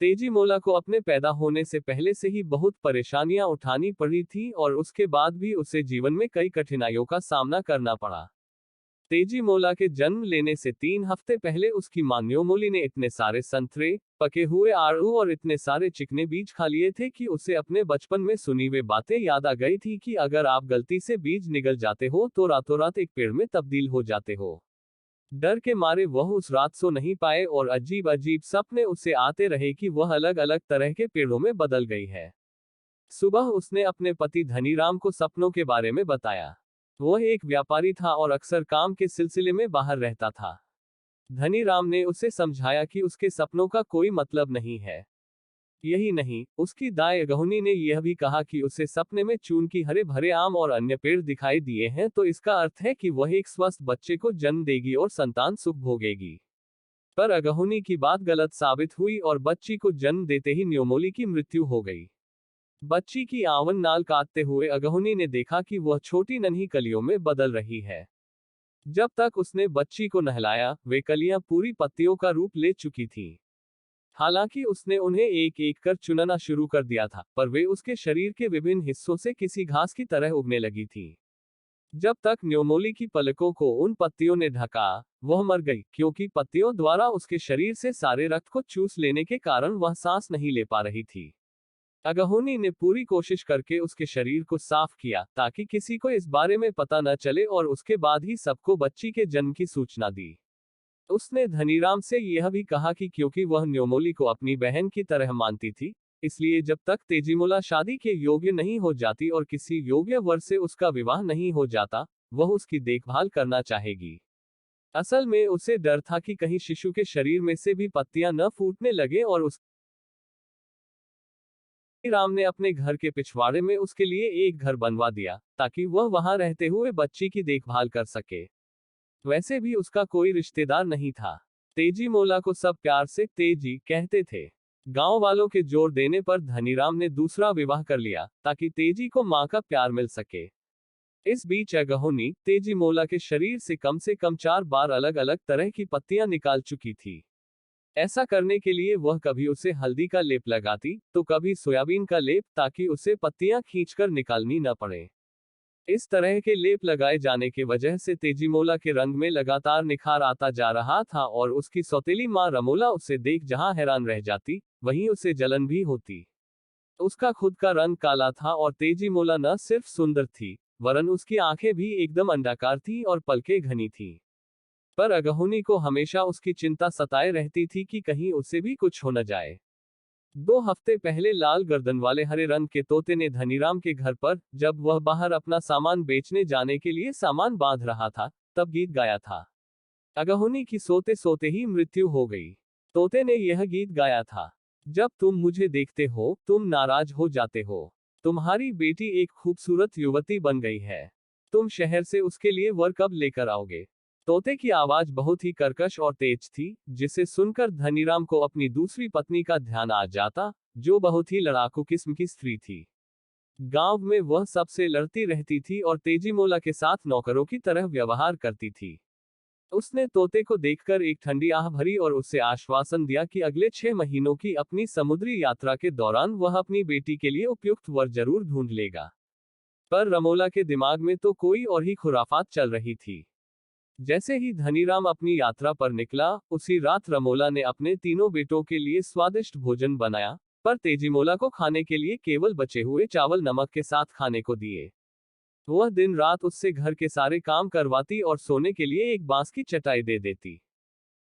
तेजीमोला को अपने पैदा होने से पहले से ही बहुत परेशानियां उठानी पड़ी थी और उसके बाद भी उसे जीवन में कई कठिनाइयों का सामना करना पड़ा। तेजीमोला के जन्म लेने से 3 हफ्ते पहले उसकी मां न्योमोली ने इतने सारे संतरे, पके हुए आड़ू और इतने सारे चिकने बीज खा लिए थे कि उसे अपने बचपन में सुनी हुई बातें याद आ गई थी कि अगर आप गलती से बीज निगल जाते हो तो रातों रात एक पेड़ में तब्दील हो जाते हो। डर के मारे वह उस रात सो नहीं पाए और अजीब अजीब सपने उसे आते रहे कि वह अलग अलग तरह के पेड़ों में बदल गई है। सुबह उसने अपने पति धनीराम को सपनों के बारे में बताया। वह एक व्यापारी था और अक्सर काम के सिलसिले में बाहर रहता था। धनीराम ने उसे समझाया कि उसके सपनों का कोई मतलब नहीं है। यही नहीं, उसकी दाई गहुनी ने यह भी कहा कि उसे सपने में चून की हरे भरे आम और अन्य पेड़ दिखाई दिए हैं तो इसका अर्थ है कि वह एक स्वस्थ बच्चे को जन्म देगी और संतान सुख भोगेगी। पर अगहुनी की बात गलत साबित हुई और बच्ची को जन्म देते ही न्योमोली की मृत्यु हो गई। बच्ची की आवन नाल काटते हुए अगहुनी ने देखा कि वह छोटी नन्ही कलियों में बदल रही है। जब तक उसने बच्ची को नहलाया, वे कलियां पूरी पत्तियों का रूप ले चुकी थीं। हालांकि उसने उन्हें एक एक कर चुनना शुरू कर दिया था, पर वे उसके शरीर के विभिन्न हिस्सों से किसी घास की तरह उगने लगी थीं। जब तक न्योमोली की पलकों को उन पत्तियों ने ढका, वह मर गई, क्योंकि पत्तियों द्वारा उसके शरीर से सारे रक्त को चूस लेने के कारण वह सांस नहीं ले पा रही थी। अगहुनी ने पूरी कोशिश करके उसके शरीर को साफ किया ताकि किसी को इस बारे में पता न चले और उसके बाद ही सबको बच्ची के जन्म की सूचना दी। उसने धनीराम से यह भी कहा कि क्योंकि वह न्योमोली को अपनी बहन की तरह मानती थी, इसलिए जब तक तेजीमोला शादी के योग्य नहीं हो जाती और किसी योग्य वर से उसका विवाह नहीं हो जाता, वह उसकी देखभाल करना चाहेगी। असल में उसे डर था कि कहीं शिशु के शरीर में से भी पत्तियां न फूटने लगे और राम ने अपने घर के पिछवाड़े में उसके लिए एक घर बनवा दिया ताकि वह वहां रहते हुए बच्ची की देखभाल कर सके। वैसे भी उसका कोई रिश्तेदार नहीं था। तेजीमोला को सब प्यार से तेजी कहते थे। गांव वालों के जोर देने पर धनीराम ने दूसरा विवाह कर लिया ताकि तेजी को मां का प्यार मिल सके। इस बीच अगहुनी तेजीमोला के शरीर से कम 4 बार अलग अलग तरह की पत्तियां निकाल चुकी थी। ऐसा करने के लिए वह कभी उसे हल्दी का लेप लगाती तो कभी सोयाबीन का लेप, ताकि उसे पत्तियां खींचकर निकालनी न पड़े। इस तरह के लेप लगाए जाने के वजह से तेजीमोला के रंग में लगातार निखार आता जा रहा था और उसकी सौतेली मां रमोला उसे देख जहां हैरान रह जाती, वहीं उसे जलन भी होती। उसका खुद का रंग काला था और तेजीमोला न सिर्फ सुंदर थी, वरन उसकी आंखें भी एकदम अंडाकार थी और पलकें घनी थी। पर अगहुनी को हमेशा उसकी चिंता सताए रहती थी कि कहीं उसे भी कुछ हो न जाए। 2 हफ्ते पहले लाल गर्दन वाले हरे रंग के तोते ने धनीराम के घर पर, जब वह बाहर अपना सामान बेचने जाने के लिए सामान बांध रहा था, तब गीत गाया था। अगहुनी की सोते सोते ही मृत्यु हो गई। तोते ने यह गीत गाया था। जब तुम मुझे देखते हो, तुम नाराज हो जाते हो। तुम्हारी बेटी एक खूबसूरत युवती बन गई है। तुम शहर से उसके लिए वर कब लेकर आओगे? तोते की आवाज बहुत ही कर्कश और तेज थी, जिसे सुनकर धनीराम को अपनी दूसरी पत्नी का ध्यान आ जाता, जो बहुत ही लड़ाकू किस्म की स्त्री थी। गांव में वह सबसे लड़ती रहती थी और तेजीमोला के साथ नौकरों की तरह व्यवहार करती थी। उसने तोते को देखकर एक ठंडी आह भरी और उसे आश्वासन दिया कि अगले 6 महीनों की अपनी समुद्री यात्रा के दौरान वह अपनी बेटी के लिए उपयुक्त वर जरूर ढूंढ लेगा। पर रमोला के दिमाग में तो कोई और ही खुराफात चल रही थी। जैसे ही धनीराम अपनी यात्रा पर निकला, उसी रात रमोला ने अपने तीनों बेटों के लिए स्वादिष्ट भोजन बनाया, पर तेजीमोला को खाने के लिए केवल बचे हुए चावल नमक के साथ खाने को दिए। वह दिन रात उससे घर के सारे काम करवाती और सोने के लिए एक बांस की चटाई दे देती।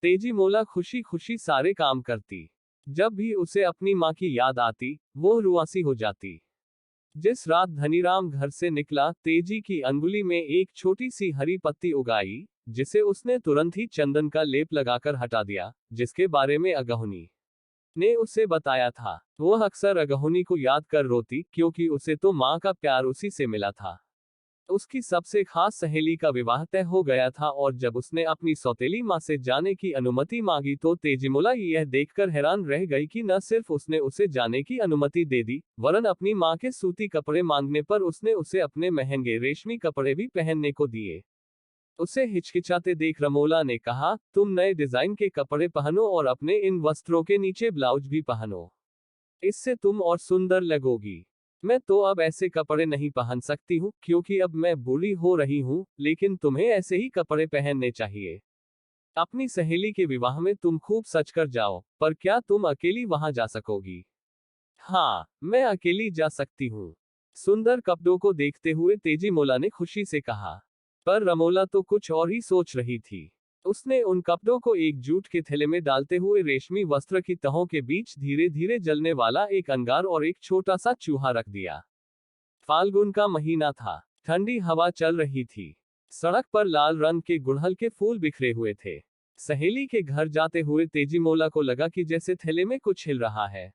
तेजीमोला खुशी खुशी सारे काम करती। जब भी उसे अपनी मां की याद आती, वो रुआंसी हो जाती। जिस रात धनीराम घर से निकला, तेजी की अंगुली में एक छोटी सी हरी पत्ती उगाई, जिसे उसने तुरंत ही चंदन का लेप लगाकर हटा दिया, जिसके बारे में अगहुनी ने उसे बताया था। वह अक्सर अगहुनी को याद कर रोती, क्योंकि उसे तो मां का प्यार उसी से मिला था। उसकी सबसे खास सहेली का विवाह तय हो गया था और जब उसने अपनी सौतेली मां से जाने की अनुमति मांगी तो तेजीमोला यह देखकर हैरान रह गई कि न सिर्फ उसने उसे जाने की अनुमति दे दी, वरन अपनी मां के सूती कपड़े मांगने पर उसने उसे अपने महंगे रेशमी कपड़े भी पहनने को दिए। उसे हिचकिचाते देख रमोला ने कहा, तुम नए डिजाइन के कपड़े पहनो और अपने इन वस्त्रों के नीचे ब्लाउज भी पहनो। इससे तुम और सुंदर लगोगी। मैं तो अब ऐसे कपड़े नहीं पहन सकती हूँ क्योंकि अब मैं बूढ़ी हो रही हूँ, लेकिन तुम्हें ऐसे ही कपड़े पहनने चाहिए। अपनी सहेली के विवाह में तुम खूब सज कर जाओ, पर क्या तुम अकेली वहां जा सकोगी? हाँ, मैं अकेली जा सकती हूँ। सुंदर कपड़ों को देखते हुए तेजीमोला ने खुशी से कहा। पर रमोला तो कुछ और ही सोच रही थी। उसने उन कपड़ों को एक जूट के थैले में डालते हुए रेशमी वस्त्र की तहों के बीच धीरे धीरे जलने वाला एक अंगार और एक छोटा सा चूहा रख दिया। फाल्गुन का महीना था। ठंडी हवा चल रही थी। सड़क पर लाल रंग के गुड़हल के फूल बिखरे हुए थे। सहेली के घर जाते हुए तेजीमोला को लगा कि जैसे थैले में कुछ हिल रहा है।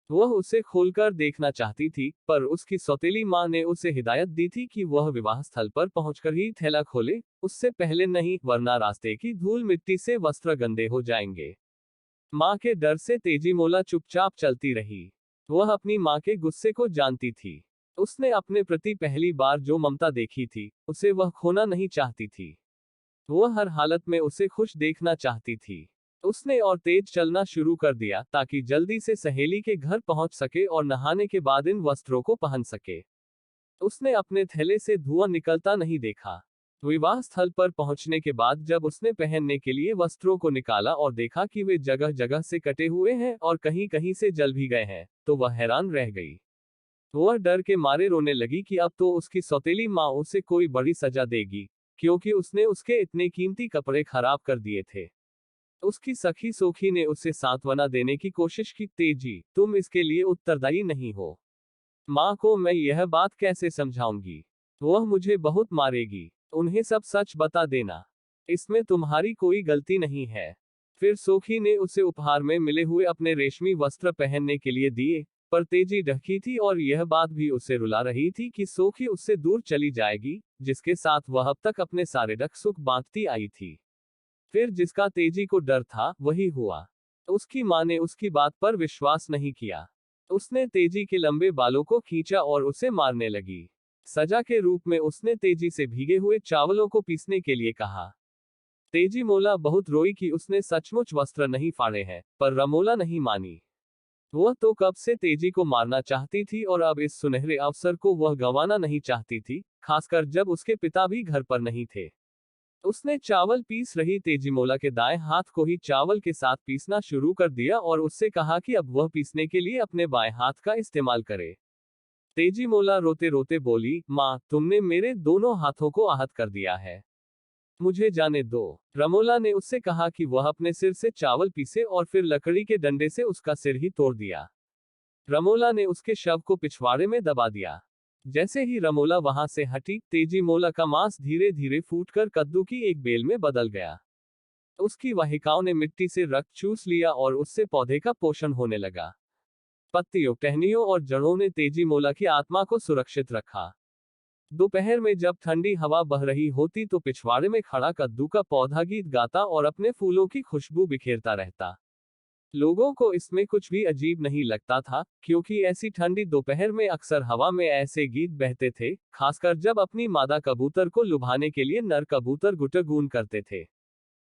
वह उसे खोलकर देखना चाहती थी, पर उसकी सौतेली माँ ने उसे हिदायत दी थी कि वह विवाह स्थल पर पहुंचकर ही थैला खोले, उससे पहले नहीं, वरना रास्ते की धूल मिट्टी से वस्त्र गंदे हो जाएंगे। माँ के डर से तेजीमोला चुपचाप चलती रही। वह अपनी माँ के गुस्से को जानती थी। उसने अपने प्रति पहली बार जो ममता देखी थी, उसे वह खोना नहीं चाहती थी। वह हर हालत में उसे खुश देखना चाहती थी। उसने और तेज चलना शुरू कर दिया ताकि जल्दी से सहेली के घर पहुंच सके और नहाने के बाद इन वस्त्रों को पहन सके। उसने अपने थैले से धुआं निकलता नहीं देखा। विवाह स्थल पर पहुंचने के बाद जब उसने पहनने के लिए वस्त्रों को निकाला और देखा कि वे जगह जगह से कटे हुए हैं और कहीं कहीं से जल भी गए हैं, तो वह हैरान रह गई। वह डर के मारे रोने लगी कि अब तो उसकी सौतेली माँ उसे कोई बड़ी सजा देगी, क्योंकि उसने उसके इतने कीमती कपड़े खराब कर दिए थे। उसकी सखी सोखी ने उसे सांत्वना देने की कोशिश की, तेजी, तुम इसके लिए उत्तरदायी नहीं हो। माँ को मैं यह बात कैसे समझाऊंगी? वह मुझे बहुत मारेगी। उन्हें सब सच बता देना। इसमें तुम्हारी कोई गलती नहीं है। फिर सोखी ने उसे उपहार में मिले हुए अपने रेशमी वस्त्र पहनने के लिए दिए, पर तेजी ढकी थी और यह बात भी उसे रुला रही थी कि सोखी उससे दूर चली जाएगी, जिसके साथ वह अब तक अपने सारे दुख सुख बांटती आई थी। फिर जिसका तेजी को डर था, वही हुआ। उसकी माँ ने उसकी बात पर विश्वास नहीं किया। उसने तेजी के लंबे बालों को खींचा और उसे मारने लगी। सजा के रूप में उसने तेजी से भीगे हुए चावलों को पीसने के लिए कहा। तेजीमोला बहुत रोई कि उसने सचमुच वस्त्र नहीं फाड़े हैं, पर रमोला नहीं मानी। वह तो कब से तेजी को मारना चाहती थी और अब इस सुनहरे अवसर को वह गंवाना नहीं चाहती थी, खासकर जब उसके पिता भी घर पर नहीं थे। उसने चावल पीस रही तेजीमोला के दाएं हाथ को ही चावल के साथ पीसना शुरू कर दिया और उससे कहा कि अब वह पीसने के लिए अपने बाएं हाथ का इस्तेमाल करे। तेजीमोला रोते रोते बोली, माँ, तुमने मेरे दोनों हाथों को आहत कर दिया है। मुझे जाने दो। रमोला ने उससे कहा कि वह अपने सिर से चावल पीसे और फिर लकड़ी के डंडे से उसका सिर ही तोड़ दिया। रमोला ने उसके शव को पिछवाड़े में दबा दिया। जैसे ही रमोला वहां से हटी, तेजीमोला का मांस धीरे धीरे फूटकर कद्दू की एक बेल में बदल गया। उसकी वाहिकाओं ने मिट्टी से रक्त चूस लिया और उससे पौधे का पोषण होने लगा। पत्तियों, टहनियों और जड़ों ने तेजीमोला की आत्मा को सुरक्षित रखा। दोपहर में जब ठंडी हवा बह रही होती तो पिछवाड़े में खड़ा कद्दू का पौधा गीत गाता और अपने फूलों की खुशबू बिखेरता रहता। लोगों को इसमें कुछ भी अजीब नहीं लगता था, क्योंकि ऐसी ठंडी दोपहर में अक्सर हवा में ऐसे गीत बहते थे, खासकर जब अपनी मादा कबूतर को लुभाने के लिए नर कबूतर गुटगुन करते थे।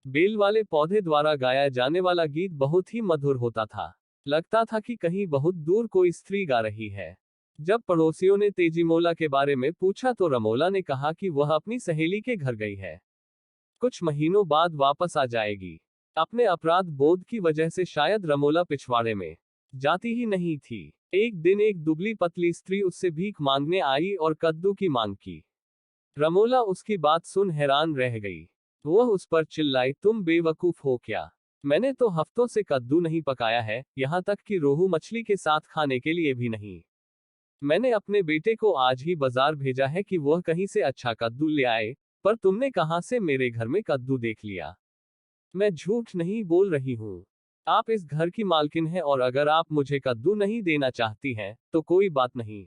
बेल वाले पौधे द्वारा गाया जाने वाला गीत बहुत ही मधुर होता था। लगता था कि कहीं बहुत दूर कोई स्त्री गा रही है। जब पड़ोसियों ने तेजीमोला के बारे में पूछा तो रमोला ने कहा कि वह अपनी सहेली के घर गई है। कुछ महीनों बाद वापस आ जाएगी। अपने अपराध बोध की वजह से शायद रमोला पिछवाड़े में जाती ही नहीं थी। एक दिन एक दुबली पतली स्त्री उससे भीख मांगने आई और कद्दू की मांग की। रमोला उसकी बात सुन हैरान रह गई। वह उस पर चिल्लाई, तुम बेवकूफ हो क्या? मैंने तो हफ्तों से कद्दू नहीं पकाया है, यहाँ तक कि रोहू मछली के साथ खाने के लिए भी नहीं। मैंने अपने बेटे को आज ही बाजार भेजा है कि वह कहीं से अच्छा कद्दू ले आए, पर तुमने कहां से मेरे घर में कद्दू देख लिया? मैं झूठ नहीं बोल रही हूँ। आप इस घर की मालकिन हैं और अगर आप मुझे कद्दू नहीं देना चाहती हैं, तो कोई बात नहीं।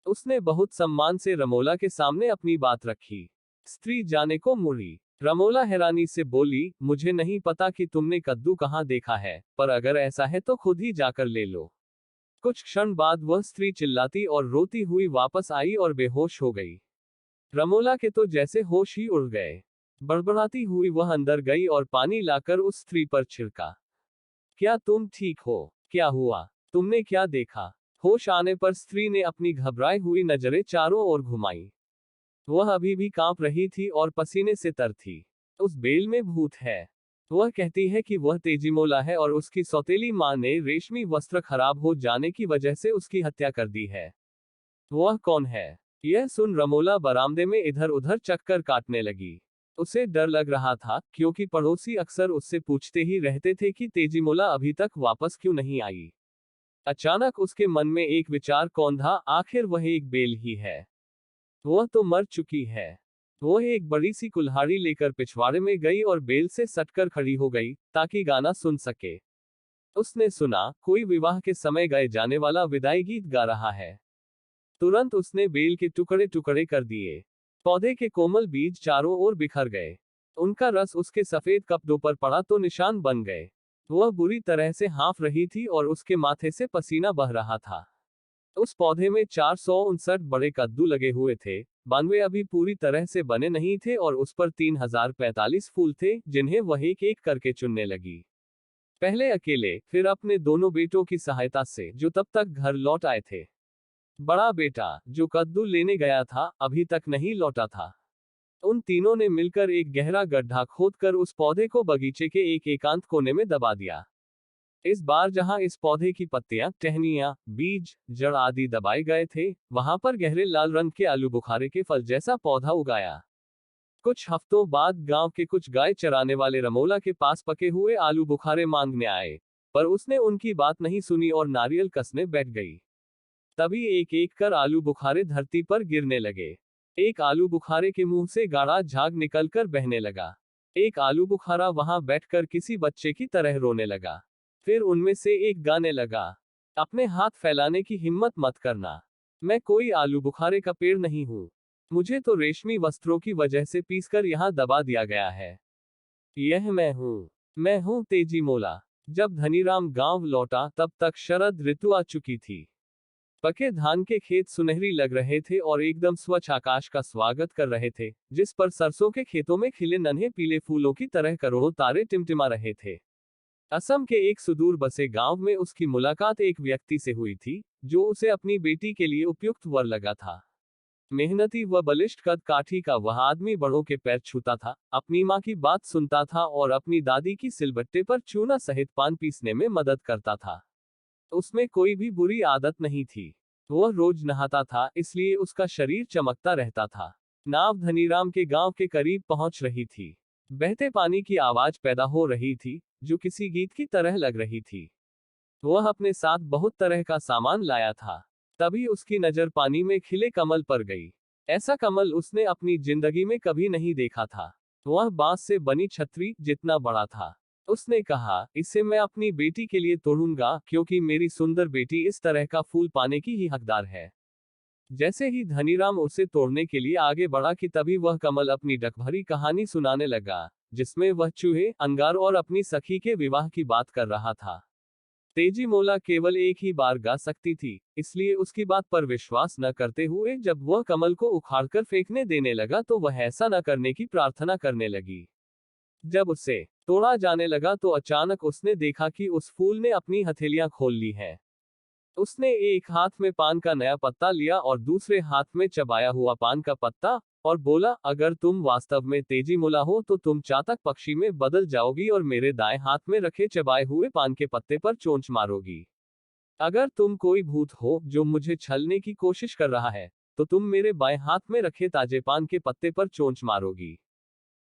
उसने बहुत सम्मान से रमोला के सामने अपनी बात रखी। स्त्री जाने को मुड़ी। रमोला हैरानी से बोली, मुझे नहीं पता कि तुमने कद्दू कहाँ देखा है, पर अगर ऐसा है तो खुद ही जाकर ले लो। कुछ क्षण बाद वह स्त्री चिल्लाती और रोती हुई वापस आई और बेहोश हो गई। रमोला के तो जैसे होश ही उड़ गए। बड़बड़ाती हुई वह अंदर गई और पानी लाकर उस स्त्री पर छिड़का। क्या तुम ठीक हो? क्या हुआ? तुमने क्या देखा? होश आने पर स्त्री ने अपनी घबराई हुई नजरें चारों ओर घुमाई। वह अभी भी कांप रही थी और पसीने से तर थी। उस बेल में भूत है। वह कहती है कि वह तेजीमोला है और उसकी सौतेली मां ने रेशमी वस्त्र खराब हो जाने की वजह से उसकी हत्या कर दी है। वह कौन है? यह सुन रमोला बरामदे में इधर उधर चक्कर काटने लगी। उसे डर लग रहा था, क्योंकि पड़ोसी अक्सर उससे पूछते ही रहते थे कि तेजीमोला अभी तक वापस क्यों नहीं आई। अचानक उसके मन में एक विचार कौंधा, आखिर वह एक बेल ही है। वह तो मर चुकी है। वह एक बड़ी सी कुल्हाड़ी लेकर पिछवाड़े में गई और बेल से सटकर खड़ी हो गई, ताकि गाना सुन सके। उसने सुना, कोई विवाह के समय गाए जाने वाला विदाई गीत गा रहा है। तुरंत उसने बेल के टुकड़े टुकड़े कर दिए। पौधे के कोमल बीज चारों ओर बिखर गए। उनका रस उसके सफेद कपड़ों पर पड़ा तो निशान बन गए। वह बुरी तरह से हाँफ रही थी और उसके माथे से पसीना बह रहा था। उस पौधे में 459 बड़े कद्दू लगे हुए थे। 92 अभी पूरी तरह से बने नहीं थे और उस पर 3045 फूल थे, जिन्हें वह एक एक करके चुनने लगी। पहले अकेले, फिर अपने दोनों बेटों की सहायता से, जो तब तक घर लौट आए थे। बड़ा बेटा, जो कद्दू लेने गया था, अभी तक नहीं लौटा था। उन तीनों ने मिलकर एक गहरा गड्ढा खोदकर उस पौधे को बगीचे के एक एकांत कोने में दबा दिया। इस बार जहां इस पौधे की पत्तियां, टहनियां, बीज, जड़ आदि दबाए गए थे, वहां पर गहरे लाल रंग के आलू बुखारे के फल जैसा पौधा उगाया। कुछ हफ्तों बाद गांव के कुछ गाय चराने वाले रमोला के पास पके हुए आलू बुखारे मांगने आए, पर उसने उनकी बात नहीं सुनी और नारियल कसने बैठ गई। तभी एक एक कर आलू बुखारे धरती पर गिरने लगे। एक आलू बुखारे के मुंह से गाढ़ा झाग निकलकर बहने लगा। एक आलू बुखारा वहां बैठकर किसी बच्चे की तरह रोने लगा। फिर उनमें से एक गाने लगा, अपने हाथ फैलाने की हिम्मत मत करना। मैं कोई आलू बुखारे का पेड़ नहीं हूं। मुझे तो रेशमी वस्त्रों की वजह से पीसकर यहां दबा दिया गया है। यह मैं हूं तेजी मोला। जब धनीराम गांव लौटा तब तक शरद ऋतु आ चुकी थी। पके धान के खेत सुनहरी लग रहे थे और एकदम स्वच्छ आकाश का स्वागत कर रहे थे, जिस पर सरसों के खेतों में खिले नन्हे पीले फूलों की तरह करोड़ों तारे टिमटिमा रहे थे। असम के एक सुदूर बसे गांव में उसकी मुलाकात एक व्यक्ति से हुई थी, जो उसे अपनी बेटी के लिए उपयुक्त वर लगा था। मेहनती व बलिष्ठ कद काठी का वह आदमी बड़ों के पैर छूता था, अपनी माँ की बात सुनता था और अपनी दादी की सिलबट्टे पर चूना सहित पान पीसने में मदद करता था। उसमें कोई भी बुरी आदत नहीं थी। वह रोज नहाता था, इसलिए उसका शरीर चमकता रहता था। नाव धनीराम के गांव के करीब पहुंच रही थी। बहते पानी की आवाज पैदा हो रही थी, जो किसी गीत की तरह लग रही थी। वह अपने साथ बहुत तरह का सामान लाया था। तभी उसकी नजर पानी में खिले कमल पर गई। ऐसा कमल उसने अपनी जिंदगी में कभी नहीं देखा था। वह बांस से बनी छतरी जितना बड़ा था। उसने कहा, इसे मैं अपनी बेटी के लिए तोड़ूंगा, क्योंकि मेरी सुंदर बेटी इस तरह का फूल पाने की ही हकदार है। जैसे ही धनीराम उसे तोड़ने के लिए आगे बढ़ा कि तभी वह कमल अपनी डकभरी कहानी सुनाने लगा, जिसमें वह चूहे, अंगार और अपनी सखी के विवाह की बात कर रहा था। तेजी मोला केवल एक ही बार गा सकती थी, इसलिए उसकी बात पर विश्वास न करते हुए जब वह कमल को उखाड़कर फेंकने देने लगा तो वह ऐसा न करने की प्रार्थना करने लगी। जब उसे तोड़ा जाने लगा तो अचानक उसने देखा कि उस फूल ने अपनी हथेलियां खोल ली हैं। उसने एक हाथ में पान का नया पत्ता लिया और दूसरे हाथ में चबाया हुआ पान का पत्ता, और बोला, अगर तुम वास्तव में तेजी मुला हो तो तुम चातक पक्षी में बदल जाओगी और मेरे दाएं हाथ में रखे चबाए हुए पान के पत्ते पर चोंच मारोगी। अगर तुम कोई भूत हो जो मुझे छलने की कोशिश कर रहा है, तो तुम मेरे बाएं हाथ में रखे ताजे पान के पत्ते पर चोंच मारोगी।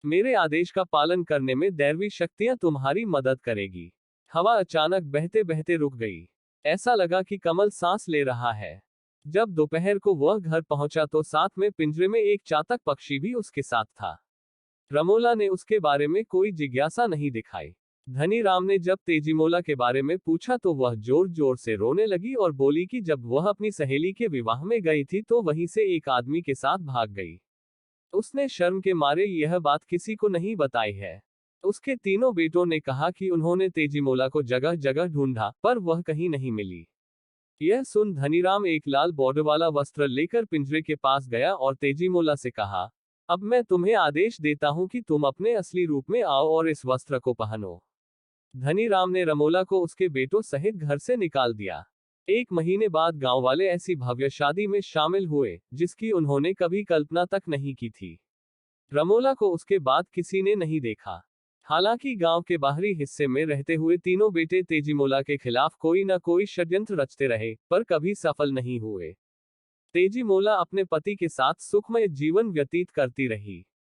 मेरे आदेश का पालन करने में दैवी शक्तियां तुम्हारी मदद करेगी। हवा अचानक बहते बहते रुक गई। ऐसा लगा कि कमल सांस ले रहा है। जब दोपहर को वह घर पहुंचा तो साथ में पिंजरे में एक चातक पक्षी भी उसके साथ था। रमोला ने उसके बारे में कोई जिज्ञासा नहीं दिखाई। धनीराम ने जब तेजीमोला के बारे में पूछा तो वह जोर जोर से रोने लगी और बोली कि जब वह अपनी सहेली के विवाह में गई थी तो वहीं से एक आदमी के साथ भाग गई। उसने शर्म के मारे यह बात किसी को नहीं बताई है। उसके तीनों बेटों ने कहा कि उन्होंने तेजीमोला को जगह जगह ढूंढा, पर वह कहीं नहीं मिली। यह सुन धनीराम एक लाल बॉर्डर वाला वस्त्र लेकर पिंजरे के पास गया और तेजीमोला से कहा, अब मैं तुम्हें आदेश देता हूं कि तुम अपने असली रूप में आओ और इस वस्त्र को पहनो। धनीराम ने रमोला को उसके बेटों सहित घर से निकाल दिया। 1 महीने बाद गांव वाले ऐसी भव्य शादी में शामिल हुए जिसकी उन्होंने कभी कल्पना तक नहीं की थी। रमोला को उसके बाद किसी ने नहीं देखा। हालांकि गांव के बाहरी हिस्से में रहते हुए तीनों बेटे तेजीमोला के खिलाफ कोई न कोई षड्यंत्र रचते रहे, पर कभी सफल नहीं हुए। तेजीमोला अपने पति के साथ सुखमय जीवन व्यतीत करती रही।